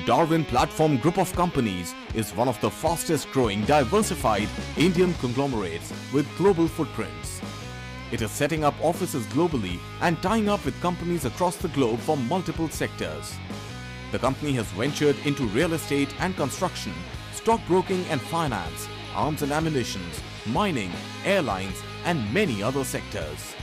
Darwin Platform Group of Companies is one of the fastest growing diversified Indian conglomerates with global footprints. It is setting up offices globally and tying up with companies across the globe for multiple sectors. The company has ventured into real estate and construction, stockbroking and finance, arms and ammunition, mining, airlines and many other sectors.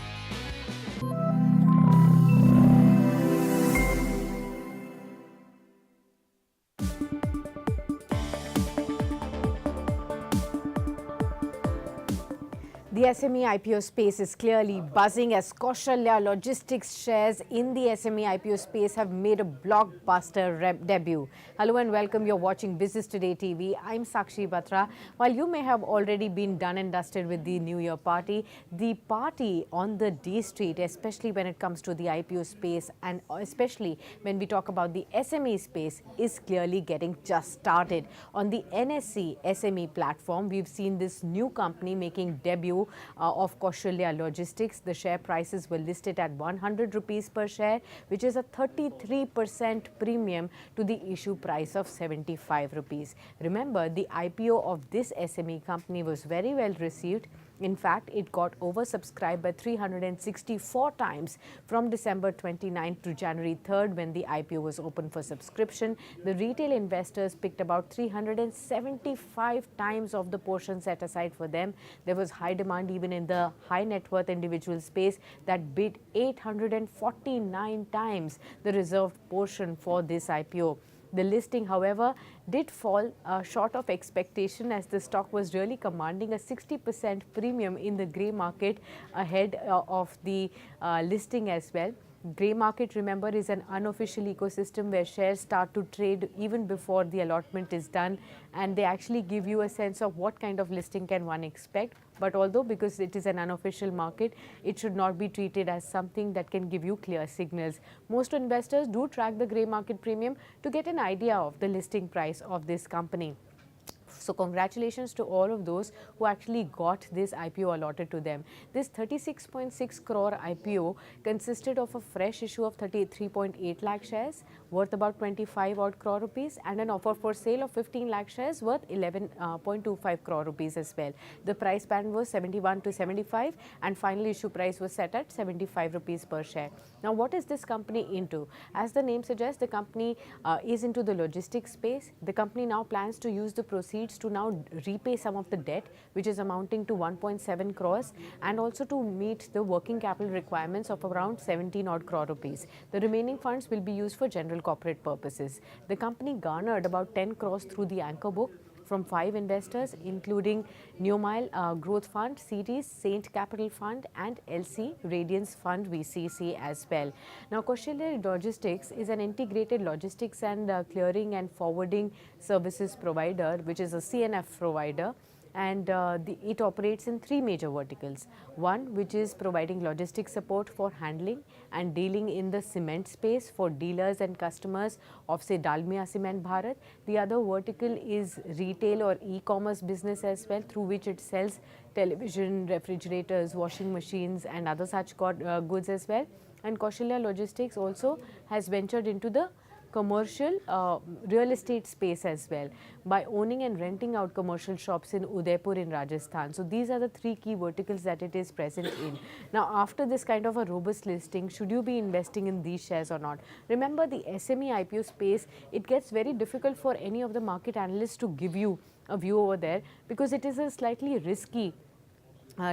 The SME IPO space is clearly buzzing as Kaushalya Logistics shares in the SME IPO space have made a blockbuster debut. Hello and welcome. You're watching Business Today TV. I'm Sakshi Batra. While you may have already been done and dusted with the New Year party, the party on the D Street, especially when it comes to the IPO space and especially when we talk about the SME space, is clearly getting just started. On the NSE SME platform, we've seen this new company making debut of Kaushalya Logistics. The share prices were listed at 100 rupees per share, which is a 33% premium to the issue price of 75 rupees. Remember, the IPO of this SME company was very well received. In fact, it got oversubscribed by 364 times from December 29th to January 3rd when the IPO was open for subscription. The retail investors picked about 375 times of the portion set aside for them. There was high demand even in the high net worth individual space that bid 849 times the reserved portion for this IPO. The listing, however, did fall short of expectation as the stock was really commanding a 60% premium in the grey market ahead of the listing as well. Grey market, remember, is an unofficial ecosystem where shares start to trade even before the allotment is done, and they actually give you a sense of what kind of listing can one expect. But although because it is an unofficial market, it should not be treated as something that can give you clear signals. Most investors do track the grey market premium to get an idea of the listing price of this company. So congratulations to all of those who actually got this IPO allotted to them. This 36.6 crore IPO consisted of a fresh issue of 33.8 lakh shares worth about 25 odd crore rupees and an offer for sale of 15 lakh shares worth 11.25 crore rupees as well. The price band was 71 to 75 and final issue price was set at 75 rupees per share. Now, what is this company into? As the name suggests, the company is into the logistics space. The company now plans to use the proceeds to now repay some of the debt, which is amounting to 1.7 crores, and also to meet the working capital requirements of around 17 odd crore rupees. The remaining funds will be used for general corporate purposes. The company garnered about 10 crores through the anchor book from 5 investors, including Neomile Growth Fund, Series, Saint Capital Fund and LC Radiance Fund VCC as well. Now, Kaushalya Logistics is an integrated logistics and clearing and forwarding services provider, which is a CNF provider. And it operates in 3 major verticals. One, which is providing logistics support for handling and dealing in the cement space for dealers and customers of, say, Dalmia Cement Bharat. The other vertical is retail or e-commerce business as well, through which it sells television, refrigerators, washing machines and other such goods as well. And Kaushalya Logistics also has ventured into the commercial real estate space as well by owning and renting out commercial shops in Udaipur in Rajasthan. So these are the 3 key verticals that it is present in. Now, after this kind of a robust listing, should you be investing in these shares or not? Remember, the SME IPO space, it gets very difficult for any of the market analysts to give you a view over there because it is a slightly risky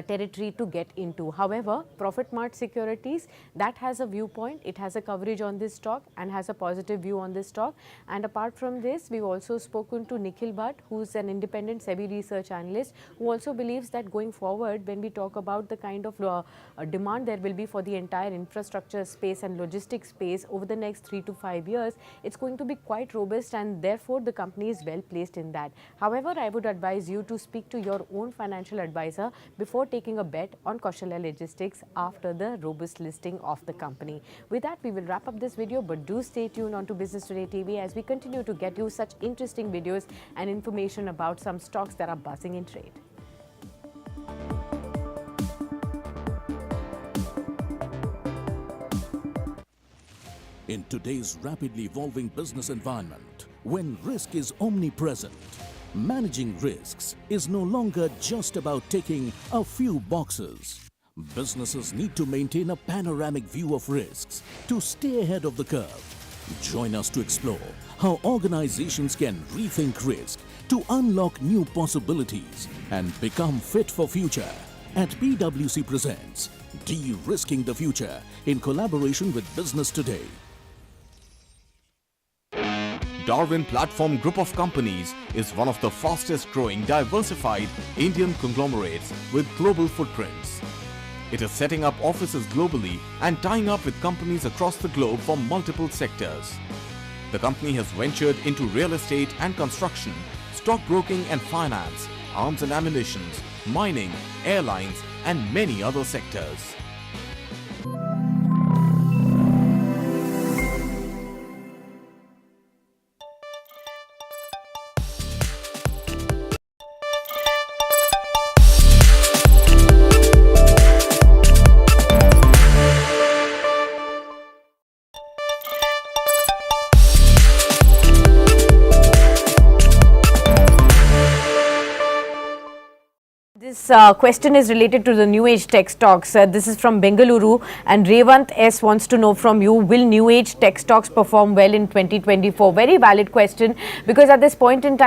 territory to get into. However, Profit Mart Securities, that has a viewpoint, it has a coverage on this stock and has a positive view on this stock. And apart from this, we've also spoken to Nikhil Bhatt, who's an independent SEBI research analyst, who also believes that going forward, when we talk about the kind of demand there will be for the entire infrastructure space and logistics space over the next 3 to 5 years, it's going to be quite robust and therefore the company is well placed in that. However, I would advise you to speak to your own financial advisor before taking a bet on Kaushalya Logistics after the robust listing of the company. With that, we will wrap up this video, but do stay tuned on to Business Today TV as we continue to get you such interesting videos and information about some stocks that are buzzing in trade. In today's rapidly evolving business environment, when risk is omnipresent. Managing risks is no longer just about ticking a few boxes. Businesses need to maintain a panoramic view of risks to stay ahead of the curve. Join us to explore how organizations can rethink risk to unlock new possibilities and become fit for future. At PwC presents De-Risking the Future in collaboration with Business Today. Darwin Platform Group of Companies is one of the fastest growing diversified Indian conglomerates with global footprints. It is setting up offices globally and tying up with companies across the globe from multiple sectors. The company has ventured into real estate and construction, stockbroking and finance, arms and ammunition, mining, airlines and many other sectors. This question is related to the new age tech stocks. This is from Bengaluru, and Revant S wants to know from you, will new age tech stocks perform well in 2024? Very valid question, because at this point in time